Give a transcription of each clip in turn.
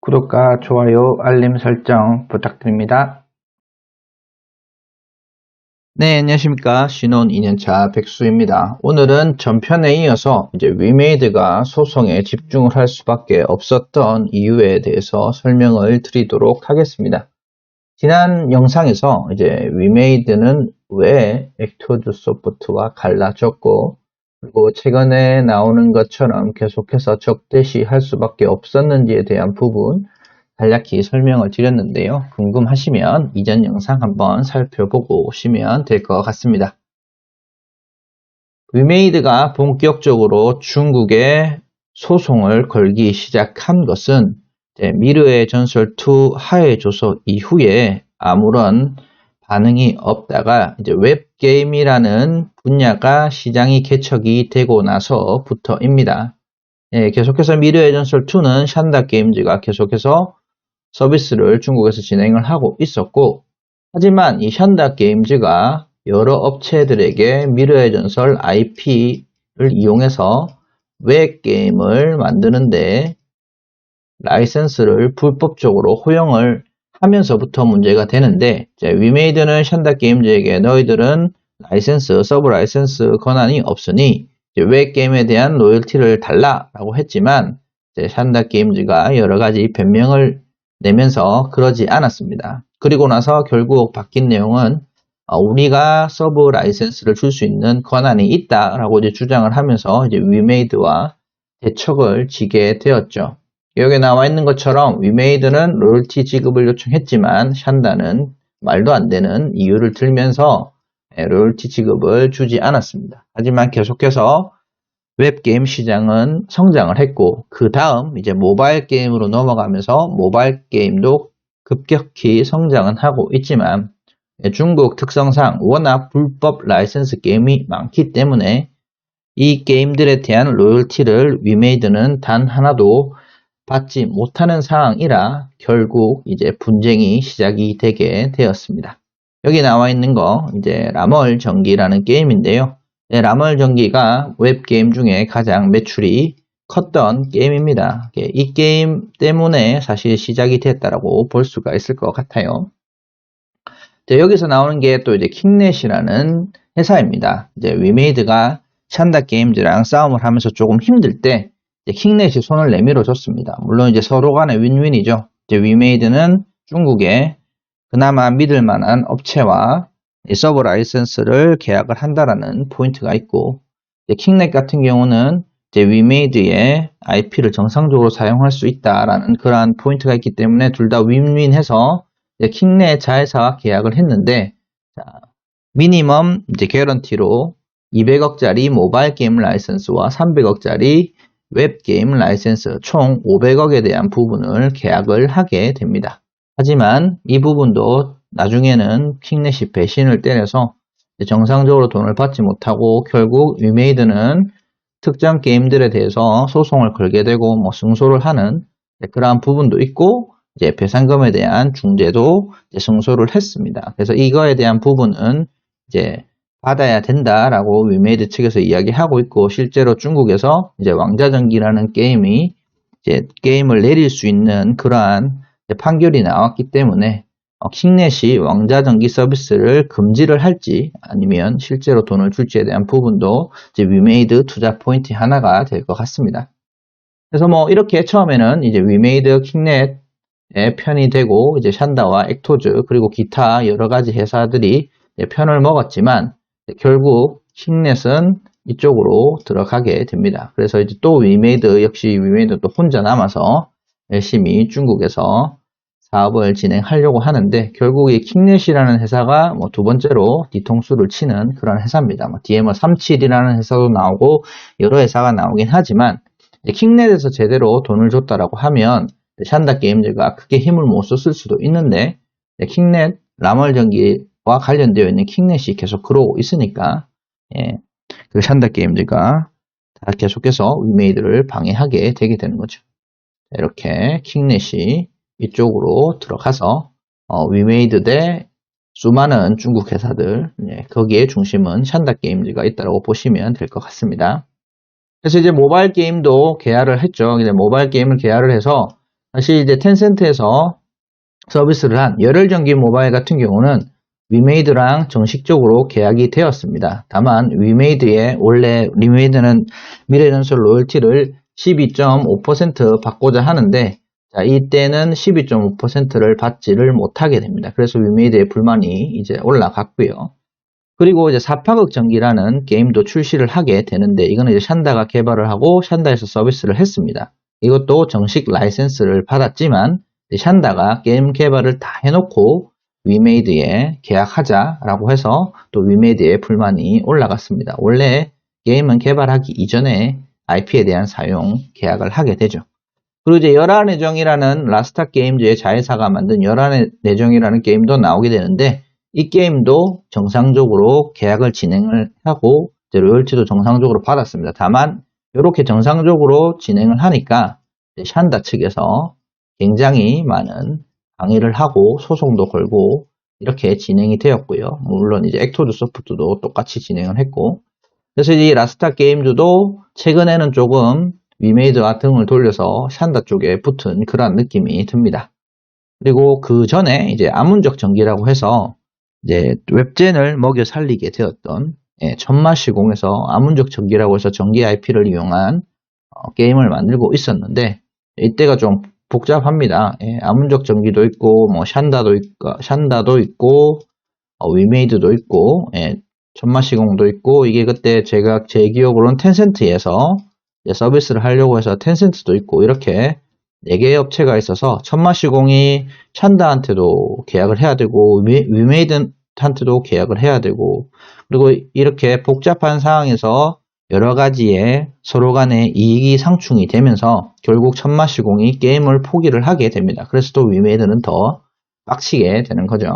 구독과 좋아요, 알림 설정 부탁드립니다. 네, 안녕하십니까. 신혼 2년차 백수입니다. 오늘은 전편에 이어서 위메이드가 소송에 집중을 할 수밖에 없었던 이유에 대해서 설명을 드리도록 하겠습니다. 지난 영상에서 위메이드는 왜 액토즈 소프트와 갈라졌고, 그리고 최근에 나오는 것처럼 계속해서 적대시 할 수밖에 없었는지에 대한 부분 간략히 설명을 드렸는데요. 궁금하시면 이전 영상 한번 살펴보고 오시면 될 것 같습니다. 위메이드가 본격적으로 중국에 소송을 걸기 시작한 것은 미르의 전설 2 하해조서 이후에 아무런 반응이 없다가 웹게임이라는 분야가 시장이 개척이 되고 나서부터입니다. 계속해서 미르의 전설 2는 샨다 게임즈가 계속해서 서비스를 중국에서 진행을 하고 있었고, 하지만 이 샨다 게임즈가 여러 업체들에게 미르의 전설 IP를 이용해서 웹게임을 만드는데 라이센스를 불법적으로 허용을 하면서부터 문제가 되는데, 위메이드는 샨다 게임즈에게 너희들은 서브 라이센스 권한이 없으니 웹게임에 대한 로열티를 달라라고 했지만, 샨다 게임즈가 여러 가지 변명을 내면서 그러지 않았습니다. 그리고 나서 결국 바뀐 내용은 우리가 서브 라이센스를 줄 수 있는 권한이 있다라고 주장을 하면서 위메이드와 대척을 지게 되었죠. 여기 나와 있는 것처럼 위메이드는 로열티 지급을 요청했지만 샨다는 말도 안 되는 이유를 들면서 로열티 지급을 주지 않았습니다. 하지만 계속해서 웹게임 시장은 성장을 했고, 그 다음 모바일 게임으로 넘어가면서 모바일 게임도 급격히 성장은 하고 있지만, 중국 특성상 워낙 불법 라이센스 게임이 많기 때문에 이 게임들에 대한 로열티를 위메이드는 단 하나도 받지 못하는 상황이라 결국 분쟁이 시작이 되게 되었습니다. 여기 나와 있는 거 라멀 전기라는 게임인데요. 라멀 전기가 웹게임 중에 가장 매출이 컸던 게임입니다. 이 게임 때문에 사실 시작이 됐다라고 볼 수가 있을 것 같아요. 여기서 나오는 게 또 킹넷이라는 회사입니다. 위메이드가 샨다 게임즈랑 싸움을 하면서 조금 힘들 때 킹넷이 손을 내밀어 줬습니다. 물론 서로 간의 윈윈이죠. 위메이드는 중국에 그나마 믿을 만한 업체와 서브 라이센스를 계약을 한다라는 포인트가 있고, 킹넷 같은 경우는 위메이드의 IP를 정상적으로 사용할 수 있다라는 그러한 포인트가 있기 때문에 둘 다 윈윈해서 킹넷 자회사와 계약을 했는데, 미니멈 개런티로 200억짜리 모바일 게임 라이센스와 300억짜리 웹게임 라이센스 총 500억에 대한 부분을 계약을 하게 됩니다. 하지만 이 부분도 나중에는 킹넷이 배신을 때려서 정상적으로 돈을 받지 못하고 결국 위메이드는 특정 게임들에 대해서 소송을 걸게 되고 승소를 하는 그러한 부분도 있고, 배상금에 대한 중재도 승소를 했습니다. 그래서 이거에 대한 부분은 받아야 된다라고 위메이드 측에서 이야기하고 있고, 실제로 중국에서 왕자전기라는 게임이 게임을 내릴 수 있는 그러한 판결이 나왔기 때문에 킹넷이 왕자전기 서비스를 금지를 할지 아니면 실제로 돈을 줄지에 대한 부분도 위메이드 투자 포인트 하나가 될 것 같습니다. 그래서 이렇게 처음에는 위메이드 킹넷의 편이 되고 샨다와 액토즈 그리고 기타 여러 가지 회사들이 편을 먹었지만 결국 킹넷은 이쪽으로 들어가게 됩니다. 그래서 또 위메이드 또 혼자 남아서 열심히 중국에서 사업을 진행하려고 하는데, 결국 이 킹넷이라는 회사가 두 번째로 뒤통수를 치는 그런 회사입니다. DMR37이라는 회사도 나오고 여러 회사가 나오긴 하지만, 킹넷에서 제대로 돈을 줬다라고 하면 샨다 게임즈가 크게 힘을 못 썼을 수도 있는데, 킹넷 라멀 전기와 관련되어 있는 킹넷이 계속 그러고 있으니까 그 샨다 게임즈가 다 계속해서 위메이드를 방해하게 되게 되는 거죠. 이렇게 킹넷이 이쪽으로 들어가서 위메이드 대 수많은 중국 회사들, 거기에 중심은 샨다 게임즈가 있다고 보시면 될 것 같습니다. 그래서 모바일 게임도 개발을 했죠. 모바일 게임을 개발을 해서 사실 이제 텐센트에서 서비스를 한 열혈전기 모바일 같은 경우는 위메이드랑 정식적으로 계약이 되었습니다. 다만 원래 위메이드는 미래전설 로열티를 12.5% 받고자 하는데, 자, 이때는 12.5%를 받지를 못하게 됩니다. 그래서 위메이드의 불만이 이제 올라갔고요. 그리고 이제 4파극 전기라는 게임도 출시를 하게 되는데, 이거는 이제 샨다가 개발을 하고 샨다에서 서비스를 했습니다. 이것도 정식 라이센스를 받았지만 샨다가 게임 개발을 다 해놓고 위메이드에 계약하자라고 해서 또 위메이드의 불만이 올라갔습니다. 원래 게임은 개발하기 이전에 IP에 대한 사용 계약을 하게 되죠. 그리고 이제 열한의 정이라는 라스타 게임즈의 자회사가 만든 열한의 내정이라는 게임도 나오게 되는데, 이 게임도 정상적으로 계약을 진행을 하고 이제 로열티도 정상적으로 받았습니다. 다만 이렇게 정상적으로 진행을 하니까 샨다 측에서 굉장히 많은 항의를 하고 소송도 걸고 이렇게 진행이 되었고요. 물론 이제 액토드 소프트도 똑같이 진행을 했고, 그래서 이 라스타 게임즈도 최근에는 조금 위메이드와 등을 돌려서 샨다 쪽에 붙은 그런 느낌이 듭니다. 그리고 그 전에 이제 아문적 전기라고 해서 이제 웹젠을 먹여 살리게 되었던 천마시공에서 아문적 전기라고 해서 전기 IP를 이용한 게임을 만들고 있었는데, 이때가 좀 복잡합니다. 아문적 전기도 있고 뭐 샨다도 있고 위메이드도 있고 천마시공도 있고, 이게 그때 제 기억으로는 텐센트에서 서비스를 하려고 해서 텐센트도 있고 이렇게 4개의 업체가 있어서 천마시공이 샨다한테도 계약을 해야 되고 위메이드한테도 계약을 해야 되고, 그리고 이렇게 복잡한 상황에서 여러 가지의 서로 간의 이익이 상충이 되면서 결국 천마시공이 게임을 포기를 하게 됩니다. 그래서 또 위메이드는 더 빡치게 되는 거죠.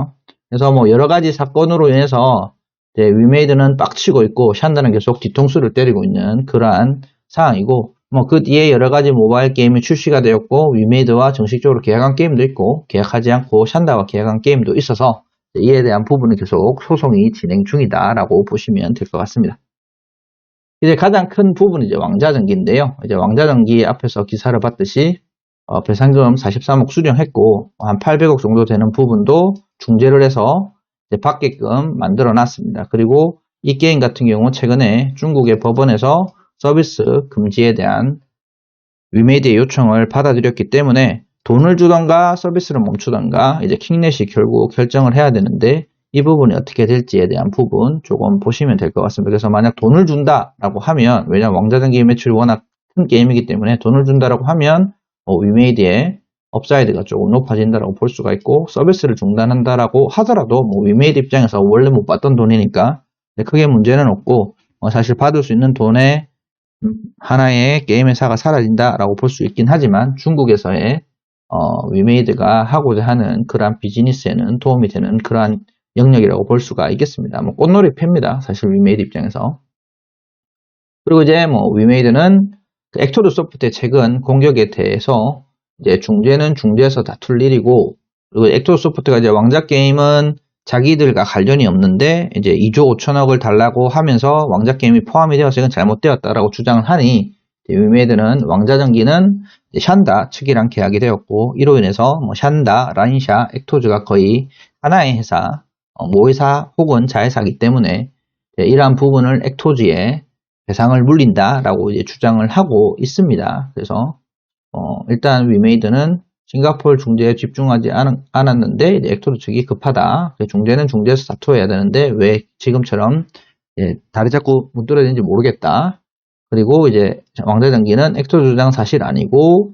그래서 뭐 여러 가지 사건으로 인해서 위메이드는 빡치고 있고 샨다는 계속 뒤통수를 때리고 있는 그러한 상황이고, 뭐 그 뒤에 여러 가지 모바일 게임이 출시가 되었고 위메이드와 정식적으로 계약한 게임도 있고 계약하지 않고 샨다와 계약한 게임도 있어서 이에 대한 부분은 계속 소송이 진행 중이다라고 보시면 될 것 같습니다. 이제 가장 큰 부분이 이제 왕자전기인데요. 이제 왕자전기 앞에서 기사를 봤듯이 배상금 43억 수령했고 한 800억 정도 되는 부분도 중재를 해서 이제 받게끔 만들어 놨습니다. 그리고 이 게임 같은 경우 최근에 중국의 법원에서 서비스 금지에 대한 위메이드의 요청을 받아들였기 때문에 돈을 주던가 서비스를 멈추던가 이제 킹넷이 결국 결정을 해야 되는데, 이 부분이 어떻게 될지에 대한 부분 조금 보시면 될 것 같습니다. 그래서 만약 돈을 준다라고 하면, 왜냐면 왕자전기 매출이 워낙 큰 게임이기 때문에 돈을 준다라고 하면 위메이드의 업사이드가 조금 높아진다라고 볼 수가 있고, 서비스를 중단한다라고 하더라도 위메이드 입장에서 원래 못 받던 돈이니까 크게 문제는 없고, 사실 받을 수 있는 돈의 하나의 게임 회사가 사라진다라고 볼 수 있긴 하지만 중국에서의 위메이드가 하고자 하는 그러한 비즈니스에는 도움이 되는 그러한 영역이라고 볼 수가 있겠습니다. 꽃놀이 패입니다. 사실 위메이드 입장에서. 그리고 이제 위메이드는 그 액토드 소프트의 최근 공격에 대해서 이제 중재는 중재에서 다툴 일이고, 그리고 액토드 소프트가 이제 왕자 게임은 자기들과 관련이 없는데 이제 2조 5천억을 달라고 하면서 왕자 게임이 포함이 되어서 이건 잘못되었다라고 주장을 하니, 위메이드는 왕자전기는 샨다 측이랑 계약이 되었고, 이로 인해서 샨다, 라인샤, 액토즈가 거의 하나의 회사, 모회사 혹은 자회사이기 때문에 이러한 부분을 액토즈에 배상을 물린다라고 이제 주장을 하고 있습니다. 그래서 일단 위메이드는 싱가포르 중재에 집중하지 않았는데 액토드 측이 급하다. 중재는 중재에서 다투어야 되는데 왜 지금처럼 다리 잡고 문드러지는지 모르겠다. 그리고 이제 왕자전기는 액토드 주장 사실 아니고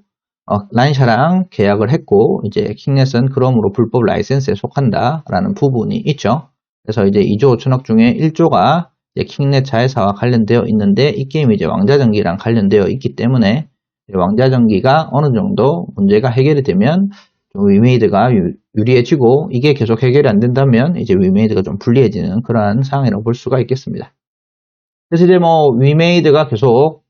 라인샤랑 계약을 했고, 이제 킹넷은 그러므로 불법 라이센스에 속한다라는 부분이 있죠. 그래서 이제 2조 5천억 중에 1조가 킹넷 자회사와 관련되어 있는데, 이 게임이 이제 왕자전기랑 관련되어 있기 때문에 왕자전기가 어느 정도 문제가 해결이 되면 좀 위메이드가 유리해지고, 이게 계속 해결이 안 된다면 이제 위메이드가 좀 불리해지는 그러한 상황이라고 볼 수가 있겠습니다. 그래서 이제 위메이드가 계속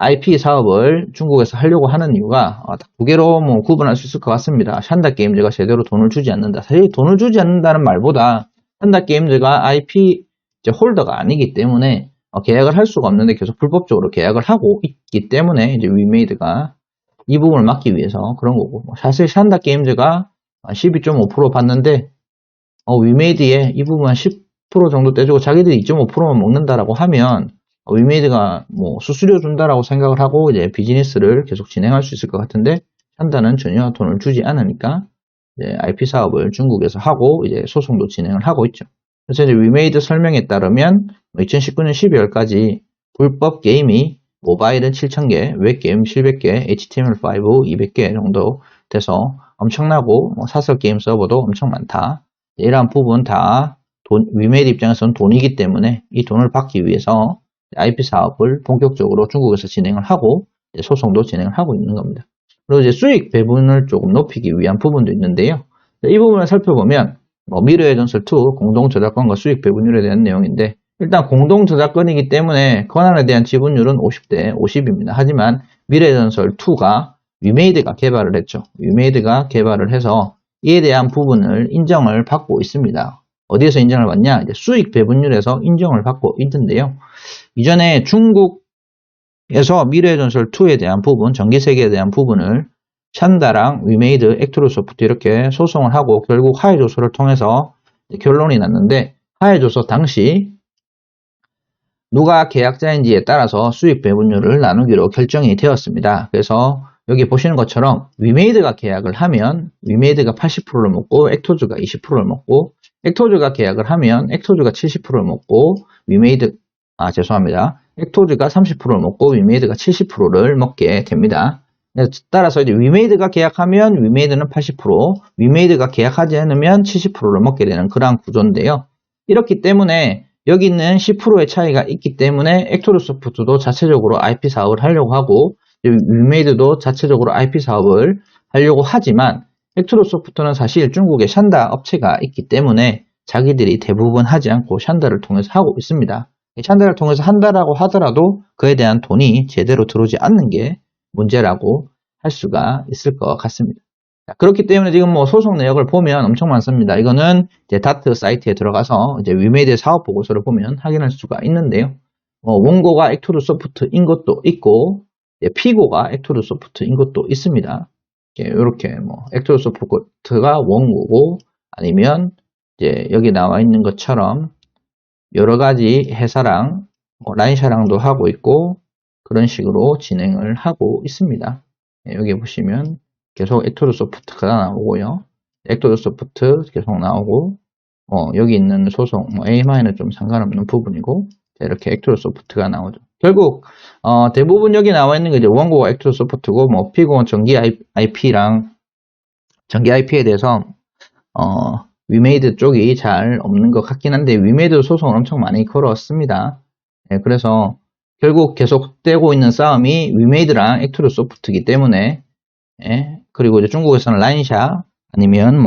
IP 사업을 중국에서 하려고 하는 이유가 두 개로 구분할 수 있을 것 같습니다. 샨다 게임즈가 제대로 돈을 주지 않는다. 사실 돈을 주지 않는다는 말보다 샨다 게임즈가 IP 홀더가 아니기 때문에 계약을 할 수가 없는데 계속 불법적으로 계약을 하고 있기 때문에 이제 위메이드가 이 부분을 막기 위해서 그런 거고, 사실 샨다 게임즈가 12.5% 받는데 위메이드에 이 부분 10% 정도 떼주고 자기들이 2.5%만 먹는다라고 하면 위메이드가 뭐 수수료 준다라고 생각을 하고 이제 비즈니스를 계속 진행할 수 있을 것 같은데, 샨다는 전혀 돈을 주지 않으니까 이제 IP 사업을 중국에서 하고 이제 소송도 진행을 하고 있죠. 그래서 이제 위메이드 설명에 따르면 2019년 12월까지 불법 게임이 모바일은 7,000개, 웹게임 700개, HTML5 200개 정도 돼서 엄청나고 사설 게임 서버도 엄청 많다. 이러한 부분 다 위메이드 입장에서는 돈이기 때문에 이 돈을 받기 위해서 IP 사업을 본격적으로 중국에서 진행을 하고 소송도 진행을 하고 있는 겁니다. 그리고 이제 수익 배분을 조금 높이기 위한 부분도 있는데요. 이 부분을 살펴보면 미르의 전설 2 공동 저작권과 수익 배분율에 대한 내용인데, 일단 공동 저작권이기 때문에 권한에 대한 지분율은 50대 50입니다. 하지만 미르의 전설 2가 위메이드가 개발을 했죠. 위메이드가 개발을 해서 이에 대한 부분을 인정을 받고 있습니다. 어디에서 인정을 받냐? 이제 수익 배분율에서 인정을 받고 있는데요. 이전에 중국에서 미르의 전설 2에 대한 부분, 전기세계에 대한 부분을 샨다랑 위메이드, 액트로소프트 이렇게 소송을 하고 결국 하해조서를 통해서 결론이 났는데, 하해조서 당시 누가 계약자인지에 따라서 수익 배분율을 나누기로 결정이 되었습니다. 그래서 여기 보시는 것처럼 위메이드가 계약을 하면 위메이드가 80%를 먹고 액토즈가 20%를 먹고, 액토즈가 계약을 하면 액토즈가 70%를 먹고 액토즈가 30%를 먹고 위메이드가 70%를 먹게 됩니다. 따라서 이제 위메이드가 계약하면 위메이드는 80%, 위메이드가 계약하지 않으면 70%를 먹게 되는 그러한 구조인데요. 이렇기 때문에 여기 있는 10%의 차이가 있기 때문에 액토르소프트도 자체적으로 IP 사업을 하려고 하고 위메이드도 자체적으로 IP 사업을 하려고 하지만, 액토르소프트는 사실 중국에 샨다 업체가 있기 때문에 자기들이 대부분 하지 않고 샨다를 통해서 하고 있습니다. 샨다를 통해서 한다라고 하더라도 그에 대한 돈이 제대로 들어오지 않는 게 문제라고 할 수가 있을 것 같습니다. 그렇기 때문에 지금 뭐 소송 내역을 보면 엄청 많습니다. 이거는 이제 다트 사이트에 들어가서 이제 위메이드의 사업 보고서를 보면 확인할 수가 있는데요. 원고가 액토르소프트인 것도 있고, 피고가 액토르소프트인 것도 있습니다. 이렇게 액토르소프트가 원고고, 아니면 이제 여기 나와 있는 것처럼 여러 가지 회사랑 라인샤랑도 하고 있고 그런 식으로 진행을 하고 있습니다. 여기 보시면 계속 액토르소프트가 나오고요. 액토르소프트 계속 나오고, 여기 있는 소송, AMI는 좀 상관없는 부분이고, 이렇게 액토르소프트가 나오죠. 결국, 대부분 여기 나와 있는 게 이제 원고가 액토르소프트고, 피고는 전기 IP에 대해서, 위메이드 쪽이 잘 없는 것 같긴 한데, 위메이드 소송을 엄청 많이 걸었습니다. 그래서, 결국 계속되고 있는 싸움이 위메이드랑 액토르소프트이기 때문에, 그리고 이제 중국에서는 라인샤 아니면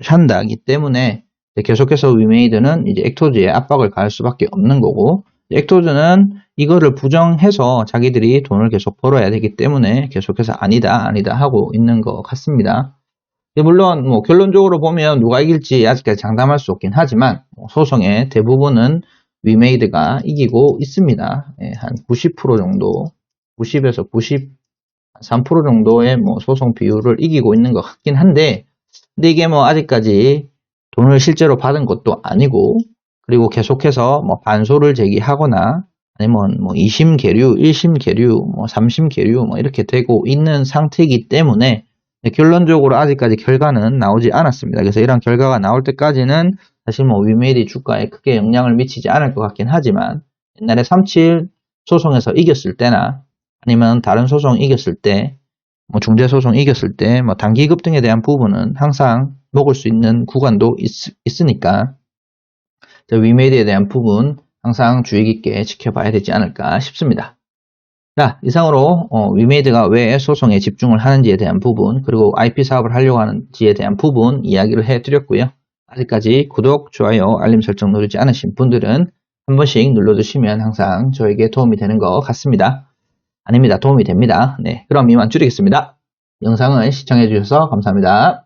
샨다이기 때문에 계속해서 위메이드는 이제 액토즈에 압박을 가할 수밖에 없는 거고, 액토즈는 이거를 부정해서 자기들이 돈을 계속 벌어야 되기 때문에 계속해서 아니다 하고 있는 것 같습니다. 물론 결론적으로 보면 누가 이길지 아직까지 장담할 수 없긴 하지만 소송의 대부분은 위메이드가 이기고 있습니다. 한 90% 정도, 90에서 93% 정도의 소송 비율을 이기고 있는 것 같긴 한데, 근데 이게 아직까지 돈을 실제로 받은 것도 아니고, 그리고 계속해서 반소를 제기하거나 아니면 2심 계류, 1심 계류, 3심 계류 이렇게 되고 있는 상태이기 때문에 결론적으로 아직까지 결과는 나오지 않았습니다. 그래서 이런 결과가 나올 때까지는 사실 위메이드 주가에 크게 영향을 미치지 않을 것 같긴 하지만, 옛날에 37 소송에서 이겼을 때나 아니면 다른 소송 이겼을 때, 중재소송 이겼을 때, 단기 급등에 대한 부분은 항상 먹을 수 있는 구간도 있으니까, 위메이드에 대한 부분 항상 주의 깊게 지켜봐야 되지 않을까 싶습니다. 자, 이상으로 위메이드가 왜 소송에 집중을 하는지에 대한 부분, 그리고 IP 사업을 하려고 하는지에 대한 부분 이야기를 해드렸고요. 아직까지 구독, 좋아요, 알림 설정 누르지 않으신 분들은 한 번씩 눌러주시면 항상 저에게 도움이 되는 것 같습니다. 아닙니다. 도움이 됩니다. 네, 그럼 이만 줄이겠습니다. 영상을 시청해주셔서 감사합니다.